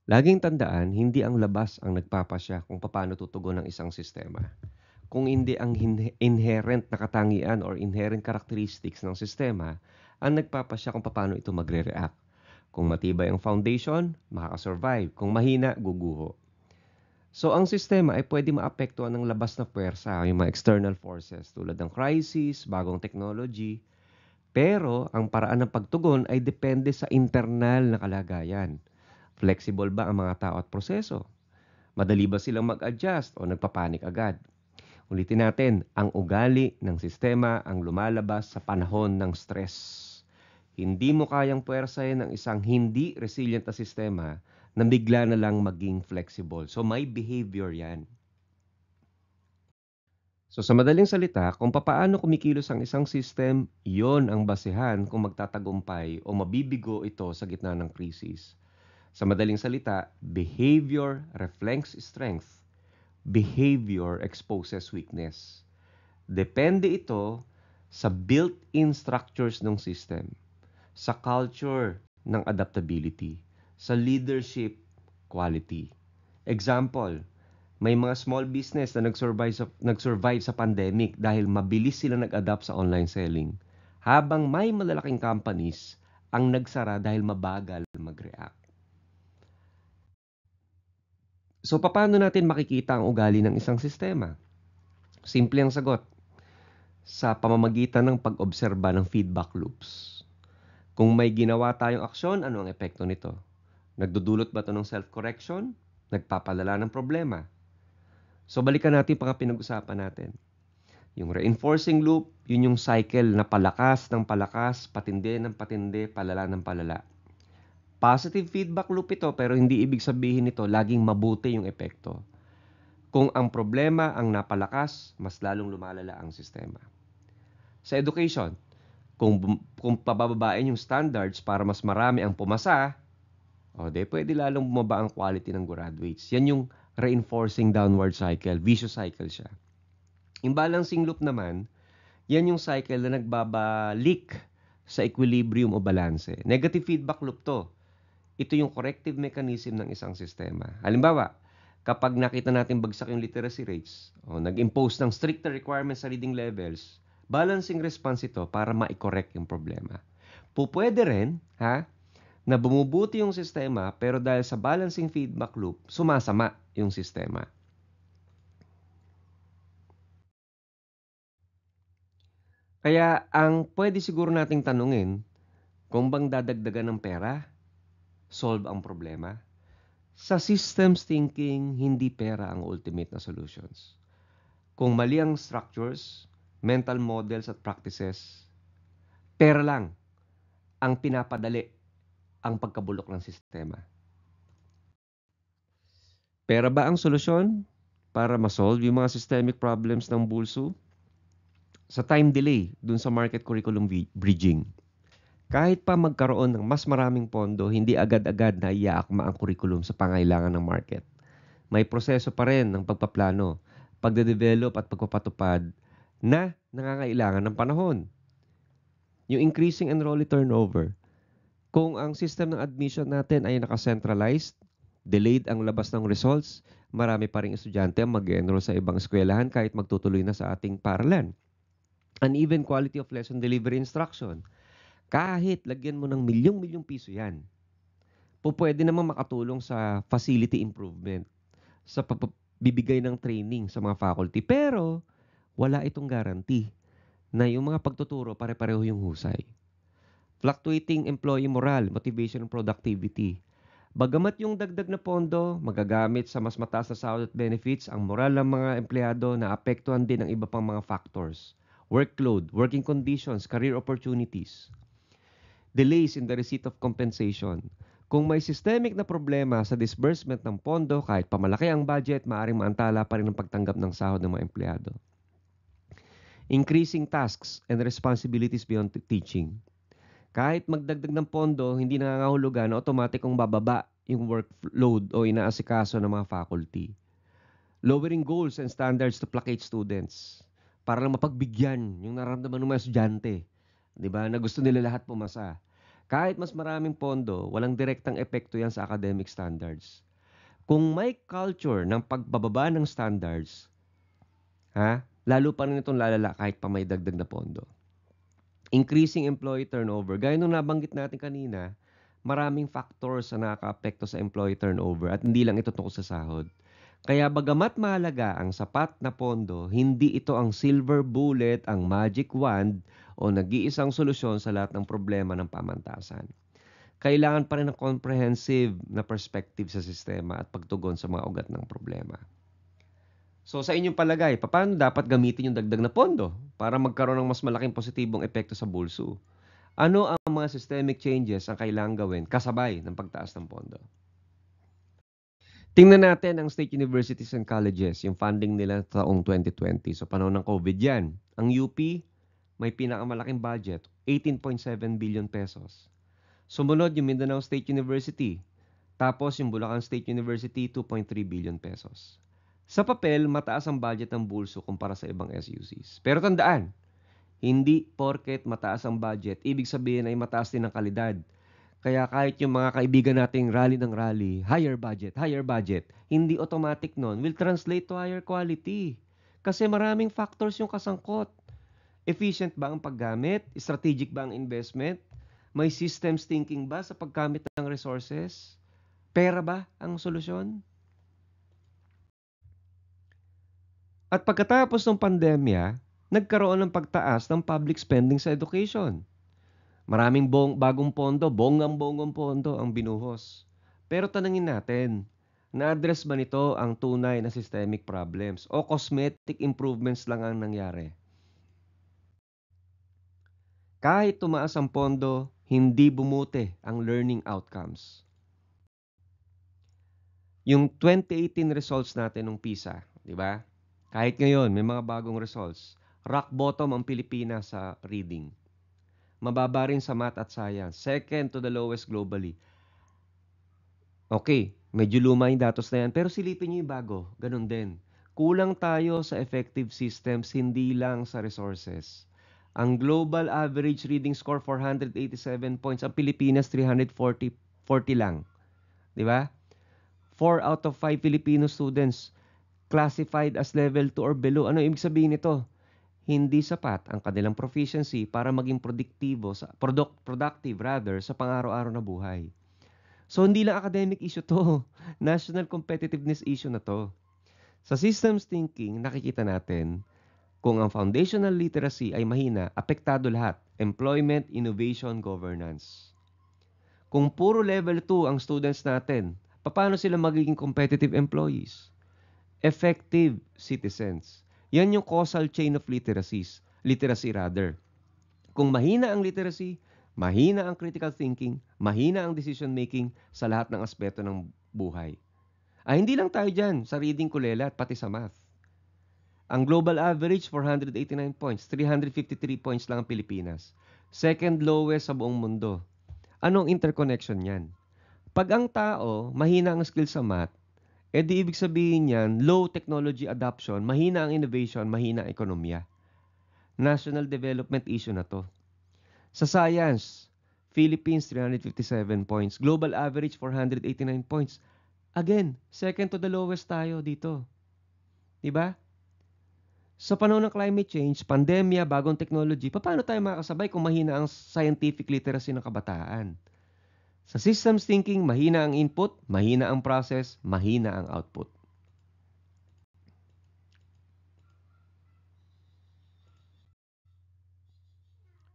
Laging tandaan, hindi ang labas ang nagpapasya kung paano tutugon ng isang sistema. Kung hindi ang inherent na katangian or inherent characteristics ng sistema ang nagpapasya kung paano ito magre-react. Kung matibay ang foundation, makakasurvive. Kung mahina, guguho. So ang sistema ay pwede maapektuhan ng labas na puwersa, yung mga external forces tulad ng crisis, bagong technology. Pero ang paraan ng pagtugon ay depende sa internal na kalagayan. Flexible ba ang mga tao at proseso? Madali ba silang mag-adjust o nagpapanik agad? Ulitin natin, ang ugali ng sistema ang lumalabas sa panahon ng stress. Hindi mo kayang puwersahin ng isang hindi resilient na sistema na bigla na lang maging flexible. So may behavior yan. So sa madaling salita, kung papaano kumikilos ang isang system, iyon ang basehan kung magtatagumpay o mabibigo ito sa gitna ng krisis. Sa madaling salita, behavior reflects strength. Behavior exposes weakness. Depende ito sa built-in structures ng system, sa culture ng adaptability, sa leadership quality. Example, may mga small business na nag-survive sa pandemic dahil mabilis sila nag-adapt sa online selling. Habang may malalaking companies ang nagsara dahil mabagal mag-react. So paano natin makikita ang ugali ng isang sistema? Simple ang sagot, sa pamamagitan ng pag-obserba ng feedback loops. Kung may ginawa tayong aksyon, ano ang epekto nito? Nagdudulot ba ito ng self-correction? Nagpapalala ng problema? So balikan natin yung mga pinag-usapan natin. Yung reinforcing loop, yun yung cycle na palakas ng palakas, patindi ng patindi, palala ng palala. Positive feedback loop ito pero hindi ibig sabihin nito laging mabuti yung epekto. Kung ang problema ang napalakas, mas lalong lumalala ang sistema. Sa education, kung pabababain yung standards para mas marami ang pumasa, pwede lalong bumaba ang quality ng graduates. Yan yung reinforcing downward cycle, vicious cycle siya. Yung balancing loop naman, yan yung cycle na nagbabalik sa equilibrium o balanse. Negative feedback loop to. Ito yung corrective mechanism ng isang sistema. Halimbawa, kapag nakita natin bagsak yung literacy rates, nag-impose ng stricter requirements sa reading levels, balancing response ito para ma-correct yung problema. Pupwede rin, na bumubuti yung sistema pero dahil sa balancing feedback loop, sumasama yung sistema. Kaya ang pwede siguro nating tanungin, kung bang dadagdagan ng pera, solve ang problema? Sa systems thinking, hindi pera ang ultimate na solutions. Kung mali ang structures, mental models at practices, pera lang ang pinapadali ang pagkabulok ng sistema. Pera ba ang solusyon para ma-solve yung mga systemic problems ng bulso? Sa time delay dun sa market curriculum bridging. Kahit pa magkaroon ng mas maraming pondo, hindi agad-agad na iaakma ang curriculum sa pangailangan ng market. May proseso pa rin ng pagpaplano, pagde-develop at pagpapatupad na nangangailangan ng panahon. Yung increasing enrollee turnover. Kung ang system ng admission natin ay nakacentralized, delayed ang labas ng results, marami pa rin estudyante ang mag-enroll sa ibang eskwelahan kahit magtutuloy na sa ating paaralan. Uneven quality of lesson delivery instruction. Kahit lagyan mo ng milyong-milyong piso yan, pwede naman makatulong sa facility improvement, sa pagbibigay ng training sa mga faculty. Pero wala itong guarantee na yung mga pagtuturo pare-pareho yung husay. Fluctuating employee moral, motivation, and productivity. Bagamat yung dagdag na pondo magagamit sa mas mataas na sahod at benefits, ang moral ng mga empleyado na apektuhan din ng iba pang mga factors. Workload, working conditions, career opportunities. Delays in the receipt of compensation. Kung may systemic na problema sa disbursement ng pondo, kahit pamalaki ang budget, maaaring maantala pa rin ang pagtanggap ng sahod ng mga empleyado. Increasing tasks and responsibilities beyond teaching. Kahit magdagdag ng pondo, hindi nangangahulugan na automatikong bababa yung workload o inaasikaso ng mga faculty. Lowering goals and standards to placate students para lang mapagbigyan yung nararamdaman ng mga estudyante. 'Di ba? Na gusto nila lahat pumasa. Kahit mas maraming pondo, walang direktang epekto yan sa academic standards. Kung may culture ng pagbababa ng standards, lalo pa rin itong lalala kahit pa may dagdag na pondo. Increasing employee turnover. Gaya nung nabanggit natin kanina, maraming factors na nakaka-apekto sa employee turnover at hindi lang ito tungkol sa sahod. Kaya bagamat mahalaga ang sapat na pondo, hindi ito ang silver bullet, ang magic wand o nag-iisang solusyon sa lahat ng problema ng pamantasan. Kailangan pa rin ng comprehensive na perspective sa sistema at pagtugon sa mga ugat ng problema. So sa inyong palagay, paano dapat gamitin yung dagdag na pondo para magkaroon ng mas malaking positibong epekto sa bulso? Ano ang mga systemic changes ang kailangang gawin kasabay ng pagtaas ng pondo? Tingnan natin ang state universities and colleges, yung funding nila taong 2020. So panahon ng COVID yan. Ang UP, may pinakamalaking budget, 18.7 billion pesos. Sumunod yung Mindanao State University. Tapos yung Bulacan State University, 2.3 billion pesos. Sa papel, mataas ang budget ng bulso kumpara sa ibang SUCs. Pero tandaan, hindi porket mataas ang budget, ibig sabihin ay mataas din ang kalidad. Kaya kahit yung mga kaibigan nating rally ng rally, higher budget, hindi automatic nun will translate to higher quality. Kasi maraming factors yung kasangkot. Efficient ba ang paggamit? Strategic ba ang investment? May systems thinking ba sa paggamit ng resources? Pera ba ang solusyon? At pagkatapos ng pandemya, nagkaroon ng pagtaas ng public spending sa education. Maraming bagong pondo, bonggang-bonggong pondo ang binuhos. Pero tanungin natin, na-address ba nito ang tunay na systemic problems o cosmetic improvements lang ang nangyari? Kahit tumaas ang pondo, hindi bumuti ang learning outcomes. Yung 2018 results natin ng PISA, di ba? Kahit ngayon, may mga bagong results. Rock bottom ang Pilipinas sa reading. Mababa rin sa math at science. Second to the lowest globally. Okay, medyo luma yung datos na yan. Pero silipin nyo yung bago. Ganun din. Kulang tayo sa effective systems, hindi lang sa resources. Ang global average reading score 487 points. Ang Pilipinas 340 lang. Di ba? 4 out of 5 Filipino students classified as level 2 or below. Ano ibig sabihin nito? Hindi sapat ang kanilang proficiency para maging productive sa pang-araw-araw na buhay. So hindi lang academic issue to, national competitiveness issue na to. Sa systems thinking, nakikita natin kung ang foundational literacy ay mahina, apektado lahat, employment, innovation, governance. Kung puro level 2 ang students natin, paano sila magiging competitive employees? Effective citizens. Yan yung causal chain of literacy rather. Kung mahina ang literacy, mahina ang critical thinking, mahina ang decision making sa lahat ng aspeto ng buhay. Hindi lang tayo dyan sa reading kulela at pati sa math. Ang global average, 489 points, 353 points lang ang Pilipinas. Second lowest sa buong mundo. Anong interconnection yan? Pag ang tao, mahina ang skill sa math, di ibig sabihin yan, low technology adoption, mahina ang innovation, mahina ang ekonomiya. National development issue na to. Sa science, Philippines 357 points, global average 489 points. Again, second to the lowest tayo dito. Diba? Sa panahon ng climate change, pandemya, bagong technology, paano tayo makakasabay kung mahina ang scientific literacy ng kabataan? Sa systems thinking, mahina ang input, mahina ang process, mahina ang output.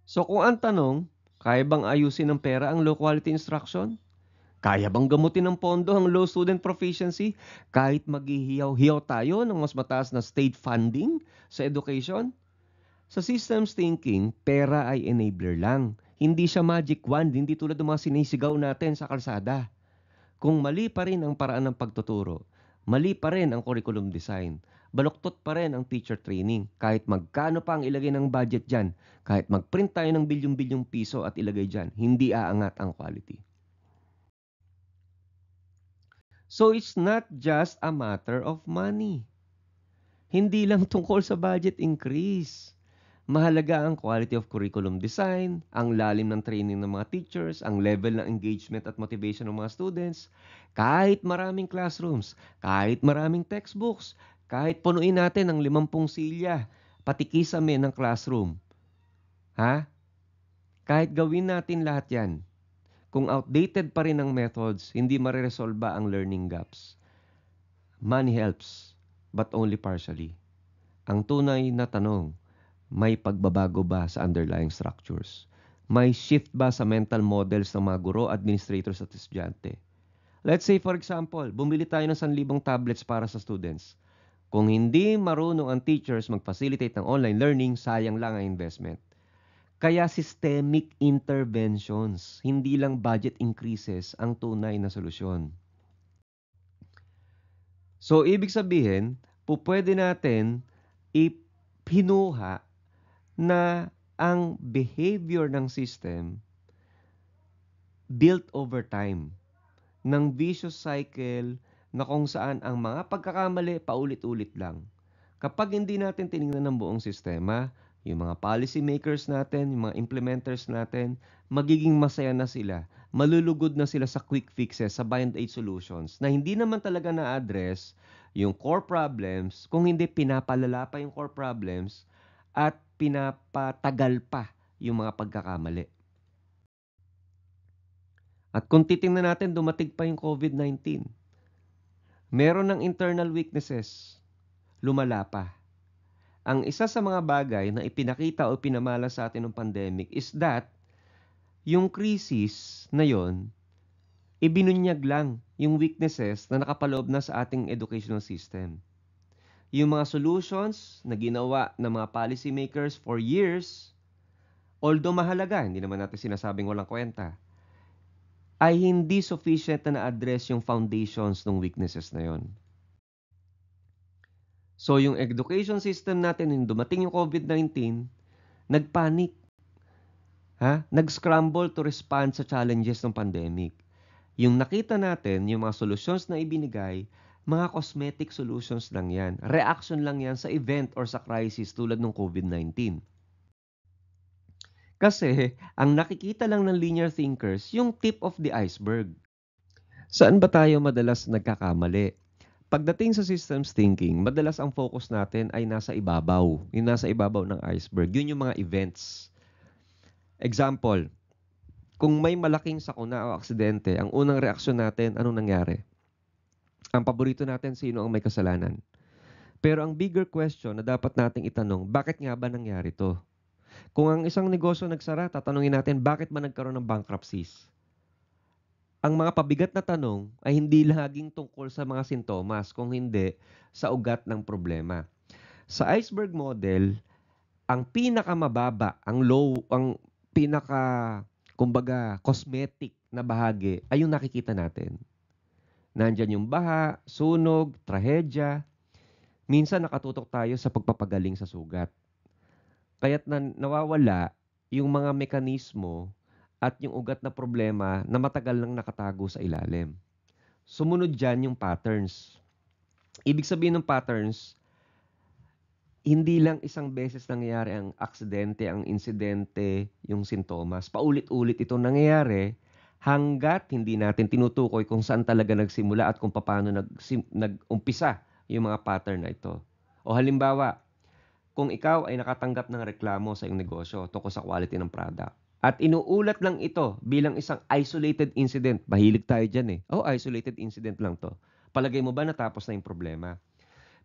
So kung ang tanong, kaya bang ayusin ng pera ang low quality instruction? Kaya bang gamutin ng pondo ang low student proficiency kahit maghihiyaw-hiyaw tayo ng mas mataas na state funding sa education? Sa systems thinking, pera ay enabler lang. Hindi siya magic wand, hindi tulad ng mga sinisigaw natin sa kalsada. Kung mali pa rin ang paraan ng pagtuturo, mali pa rin ang curriculum design, baluktot pa rin ang teacher training, kahit magkano pa ang ilagay ng budget dyan, kahit mag-print tayo ng bilyong-bilyong piso at ilagay dyan, hindi aangat ang quality. So it's not just a matter of money. Hindi lang tungkol sa budget increase. Mahalaga ang quality of curriculum design, ang lalim ng training ng mga teachers, ang level ng engagement at motivation ng mga students. Kahit maraming classrooms, kahit maraming textbooks, kahit punuin natin ng 50 silya, pati kisame ng classroom. Ha? Kahit gawin natin lahat yan, kung outdated pa rin ang methods, hindi mareresolba ang learning gaps. Money helps, but only partially. Ang tunay na tanong, may pagbabago ba sa underlying structures? May shift ba sa mental models ng mga guro, administrators at estudyante? Let's say for example, bumili tayo ng 1,000 tablets para sa students. Kung hindi marunong ang teachers mag-facilitate ng online learning, sayang lang ang investment. Kaya systemic interventions, hindi lang budget increases ang tunay na solusyon. So, ibig sabihin, pwede natin ipinuha na ang behavior ng system built over time ng vicious cycle na kung saan ang mga pagkakamali paulit-ulit lang. Kapag hindi natin tinignan ng buong sistema, yung mga policy makers natin, yung mga implementers natin, magiging masaya na sila. Malulugod na sila sa quick fixes, sa band-aid solutions na hindi naman talaga na-address yung core problems, kung hindi pinapalala pa yung core problems at pinapatagal pa yung mga pagkakamali. At kung titingnan natin, dumating pa yung COVID-19. Meron ng internal weaknesses, lumala pa. Ang isa sa mga bagay na ipinakita o pinamala sa atin ng pandemic is that yung crisis na yon, ibinunyag lang yung weaknesses na nakapaloob na sa ating educational system. Yung mga solutions na ginawa ng mga policy makers for years, although mahalaga, hindi naman natin sinasabing walang kwenta, ay hindi sufficient na na-address yung foundations ng weaknesses na yon. So yung education system natin, nung dumating yung COVID-19, nagpanic. Nag-scramble to respond sa challenges ng pandemic. Yung nakita natin, yung mga solutions na ibinigay, mga cosmetic solutions lang yan. Reaction lang yan sa event or sa crisis tulad ng COVID-19. Kasi, ang nakikita lang ng linear thinkers, yung tip of the iceberg. Saan ba tayo madalas nagkakamali? Pagdating sa systems thinking, madalas ang focus natin ay nasa ibabaw. Yung nasa ibabaw ng iceberg, yun yung mga events. Example, kung may malaking sakuna o aksidente, ang unang reaksyon natin, anong nangyari? Ang paborito natin, sino ang may kasalanan? Pero ang bigger question na dapat nating itanong, bakit nga ba nangyari to? Kung ang isang negosyo nagsara, tatanungin natin, bakit ba nagkaroon ng bankruptcies? Ang mga pabigat na tanong ay hindi laging tungkol sa mga sintomas, kung hindi sa ugat ng problema. Sa iceberg model, ang pinakamababa, ang kumbaga, cosmetic na bahagi ay yung nakikita natin. Nandyan yung baha, sunog, trahedya. Minsan nakatutok tayo sa pagpapagaling sa sugat. Kaya't nawawala yung mga mekanismo at yung ugat na problema na matagal nang nakatago sa ilalim. Sumunod dyan yung patterns. Ibig sabihin ng patterns, hindi lang isang beses nangyayari ang aksidente, ang insidente, yung sintomas. Paulit-ulit itong nangyayari hanggat hindi natin tinutukoy kung saan talaga nagsimula at kung paano nag-umpisa yung mga pattern na ito. O halimbawa, kung ikaw ay nakatanggap ng reklamo sa iyong negosyo tungkol sa quality ng product, at inuulat lang ito bilang isang isolated incident. Mahilig tayo dyan eh. Isolated incident lang to. Palagay mo ba natapos na yung problema?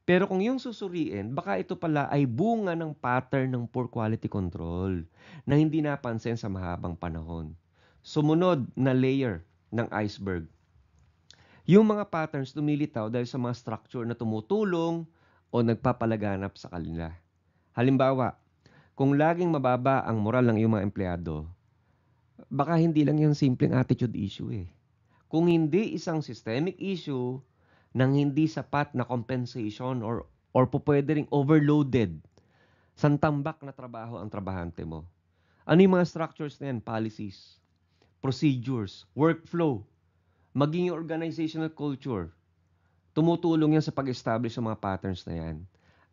Pero kung yung susuriin, baka ito pala ay bunga ng pattern ng poor quality control na hindi napansin sa mahabang panahon. Sumunod na layer ng iceberg. Yung mga patterns lumilitaw dahil sa mga structure na tumutulong o nagpapalaganap sa kanila. Halimbawa, kung laging mababa ang moral ng iyong mga empleyado, baka hindi lang yung simpleng attitude issue eh. Kung hindi isang systemic issue ng hindi sapat na compensation or pwede ring overloaded, santambak na trabaho ang trabahante mo. Ano yung mga structures na yan? Policies, procedures, workflow, maging yung organizational culture. Tumutulong yan sa pag-establish ng mga patterns na yan.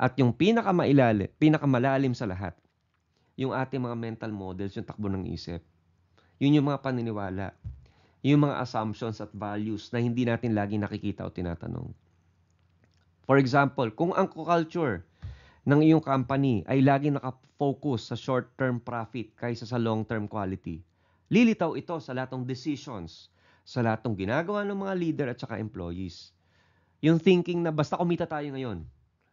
At yung pinakamalalim sa lahat, yung ating mga mental models, yung takbo ng isip. Yun yung mga paniniwala. Yung mga assumptions at values na hindi natin lagi nakikita o tinatanong. For example, kung ang culture ng iyong company ay lagi nakafocus sa short-term profit kaysa sa long-term quality, lilitaw ito sa lahat ng decisions, sa lahat ng ginagawa ng mga leader at saka employees. Yung thinking na basta kumita tayo ngayon,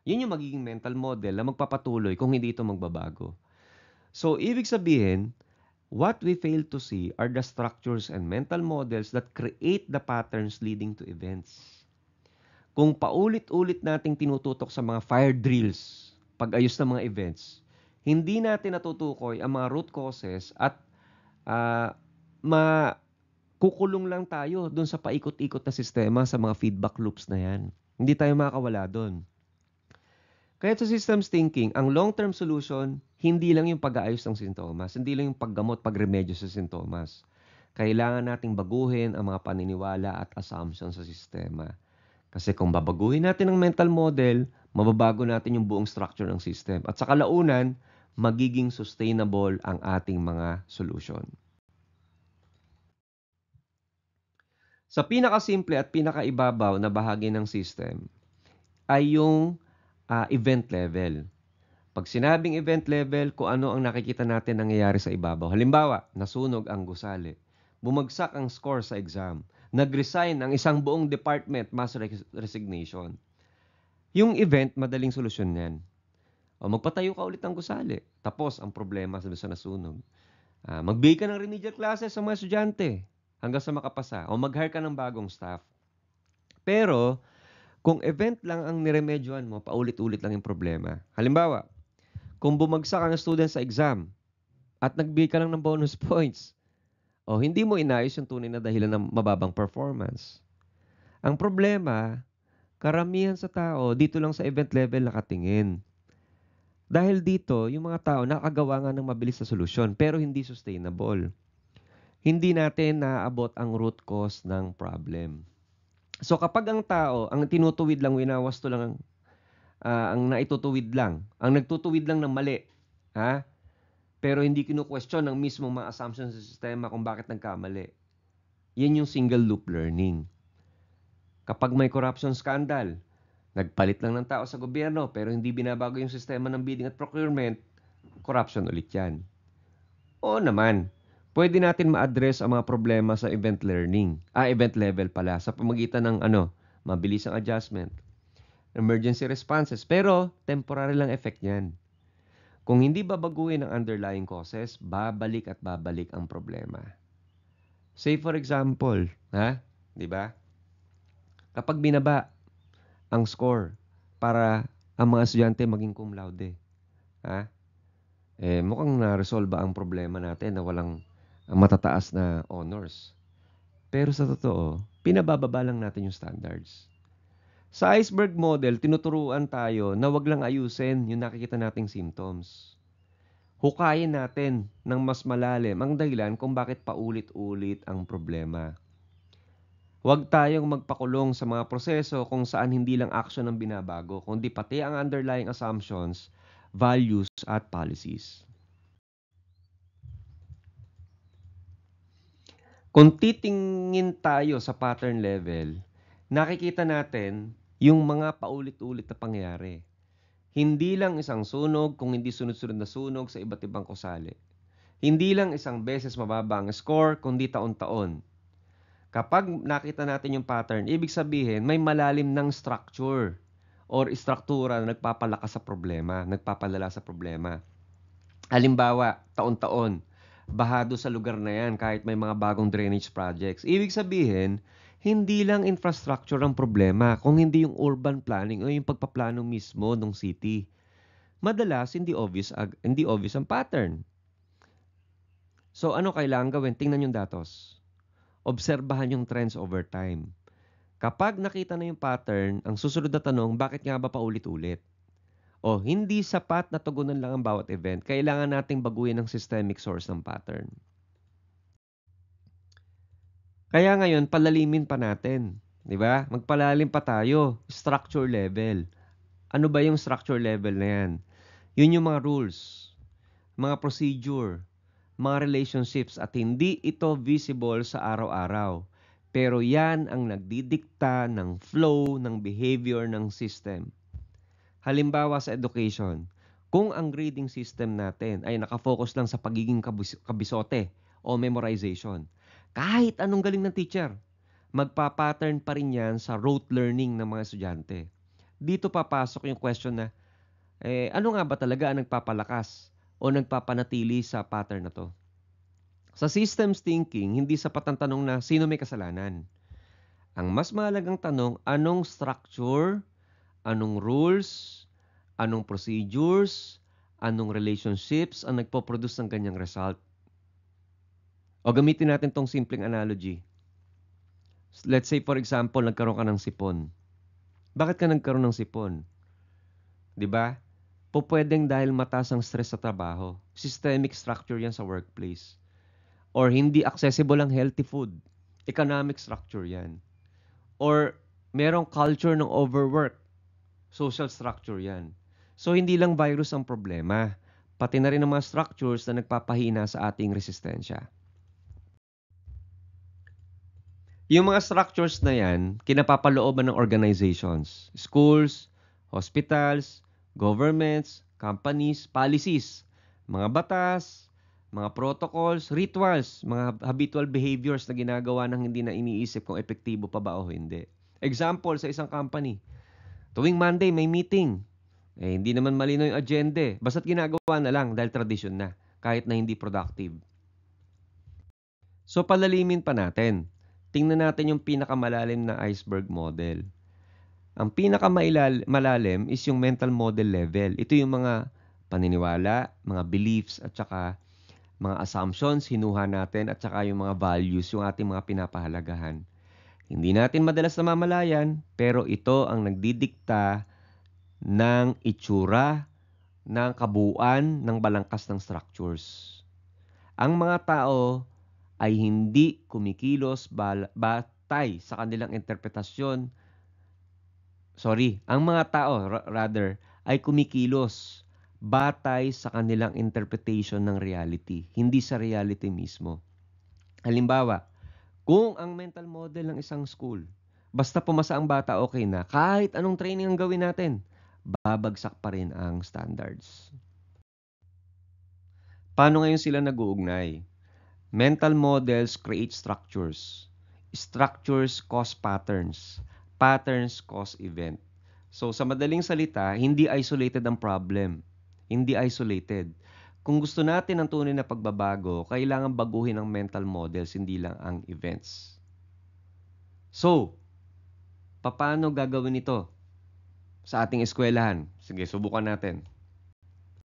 yun yung magiging mental model na magpapatuloy kung hindi ito magbabago. So, ibig sabihin, what we fail to see are the structures and mental models that create the patterns leading to events. Kung paulit-ulit nating tinututok sa mga fire drills, pag-ayos ng mga events, hindi natin natutukoy ang mga root causes at makukulong lang tayo dun sa paikot-ikot na sistema sa mga feedback loops na yan. Hindi tayo makakawala dun. Kaya sa systems thinking, ang long-term solution, hindi lang yung pag-aayos ng sintomas, hindi lang yung paggamot, pagremedyo sa sintomas. Kailangan nating baguhin ang mga paniniwala at assumptions sa sistema. Kasi kung babaguhin natin ang mental model, mababago natin yung buong structure ng system. At sa kalaunan, magiging sustainable ang ating mga solution. Sa pinakasimple at pinakaibabaw na bahagi ng system ay yung event level. Pag sinabing event level, kung ano ang nakikita natin nangyayari sa ibabaw. Halimbawa, nasunog ang gusali. Bumagsak ang score sa exam. Nag-resign ang isang buong department, mass resignation. Yung event, madaling solusyon yan. O magpatayo ka ulit ng gusali. Tapos ang problema sa nasunog. Magbigay ka ng remedial classes sa mga estudyante hanggang sa makapasa. O mag-hire ka ng bagong staff. Pero, kung event lang ang niremedyohan mo, paulit-ulit lang yung problema. Halimbawa, kung bumagsak ang student sa exam at nagbigay ka lang ng bonus points, o hindi mo inayos yung tunay na dahilan ng mababang performance. Ang problema, karamihan sa tao dito lang sa event level nakatingin. Dahil dito, yung mga tao nakagawa nga ng mabilis na solusyon pero hindi sustainable. Hindi natin naaabot ang root cause ng problem. So kapag ang tao, ang tinutuwid lang, winawasto lang ang naitutuwid lang, ang nagtutuwid lang ng mali, pero hindi kinu-question ng mismong mga assumptions sa sistema kung bakit nagkamali. Yan yung single loop learning. Kapag may corruption scandal, nagpalit lang ng tao sa gobyerno pero hindi binabago yung sistema ng bidding at procurement, corruption ulit yan. Oo naman, pwede natin ma-address ang mga problema sa event level pala, sa pamagitan ng mabilis ang adjustment, emergency responses, pero temporary lang effect yan. Kung hindi babaguhin ang underlying causes, babalik at babalik ang problema. Say for example, di ba? Kapag binaba ang score para ang mga estudyante maging cum laude, mukhang na-resolve ang problema natin na walang matataas na honors. Pero sa totoo, pinabababa lang natin yung standards. Sa iceberg model, tinuturuan tayo na wag lang ayusin yung nakikita nating symptoms. Hukayin natin ng mas malalim ang dahilan kung bakit paulit-ulit ang problema. Huwag tayong magpakulong sa mga proseso kung saan hindi lang action ang binabago, kundi pati ang underlying assumptions, values, at policies. Kung titingin tayo sa pattern level, nakikita natin yung mga paulit-ulit na pangyayari. Hindi lang isang sunog kung hindi sunod-sunod na sunog sa iba't ibang gusali. Hindi lang isang beses mababa ang score kundi taon-taon. Kapag nakita natin yung pattern, ibig sabihin may malalim ng structure or istruktura na nagpapalakas sa problema, nagpapalala sa problema. Halimbawa, taon-taon, bahado sa lugar na yan kahit may mga bagong drainage projects. Ibig sabihin, hindi lang infrastructure ang problema, kung hindi yung urban planning o yung pagpaplano mismo ng city. Madalas, hindi obvious ang pattern. So, ano kailangan gawin? Tingnan yung datos. Obserbahan yung trends over time. Kapag nakita na yung pattern, ang susunod na tanong, bakit nga ba paulit-ulit? O hindi sapat na tugunan lang ang bawat event. Kailangan nating baguhin ang systemic source ng pattern. Kaya ngayon, palalimin pa natin. Di ba? Magpalalim pa tayo. Structure level. Ano ba yung structure level na yan? Yun yung mga rules, mga procedure, mga relationships at hindi ito visible sa araw-araw. Pero yan ang nagdidikta ng flow ng behavior ng system. Halimbawa sa education, kung ang grading system natin ay nakafocus lang sa pagiging kabisote o memorization, kahit anong galing ng teacher, magpa-pattern pa rin yan sa rote learning ng mga estudyante. Dito papasok yung question na, ano nga ba talaga ang nagpapalakas o nagpapanatili sa pattern na to? Sa systems thinking, hindi sapat ang tanong na sino may kasalanan. Ang mas mahalagang tanong, anong structure, anong rules, anong procedures, anong relationships ang nagpo-produce ng ganyang result. O gamitin natin tong simpleng analogy. Let's say for example, nagkaroon ka ng sipon. Bakit ka nagkaroon ng sipon? 'Di ba? Pwedeng dahil mataas ang stress sa trabaho. Systemic structure 'yan sa workplace. Or hindi accessible ang healthy food. Economic structure 'yan. Or merong culture ng overwork. Social structure 'yan. So hindi lang virus ang problema, pati na rin ang mga structures na nagpapahina sa ating resistensya. Yung mga structures na yan, kinapapalooban ng organizations, schools, hospitals, governments, companies, policies, mga batas, mga protocols, rituals, mga habitual behaviors na ginagawa ng hindi na iniisip kung epektibo pa ba o hindi. Example, sa isang company, tuwing Monday may meeting. Hindi naman malinaw yung agenda. Basta't ginagawa na lang dahil tradisyon na, kahit na hindi productive. So palalimin pa natin. Tingnan natin yung pinakamalalim na iceberg model. Ang pinakamalalim is yung mental model level. Ito yung mga paniniwala, mga beliefs, at saka mga assumptions, hinuha natin, at saka yung mga values, yung ating mga pinapahalagahan. Hindi natin madalas namamalayan, pero ito ang nagdidikta ng itsura, ng kabuuan, ng balangkas ng structures. Ang mga tao ay hindi kumikilos batay sa kanilang interpretasyon. Ang mga tao rather ay kumikilos batay sa kanilang interpretation ng reality, hindi sa reality mismo. Halimbawa, kung ang mental model ng isang school, basta pumasa ang bata, okay na, kahit anong training ang gawin natin, babagsak pa rin ang standards. Paano ngayon sila nag-uugnay? Mental models create structures. Structures cause patterns. Patterns cause event. So sa madaling salita, hindi isolated ang problem. Hindi isolated. Kung gusto natin ang tunay na pagbabago, kailangan baguhin ang mental models, hindi lang ang events. So, paano gagawin ito sa ating eskwelahan? Sige, subukan natin.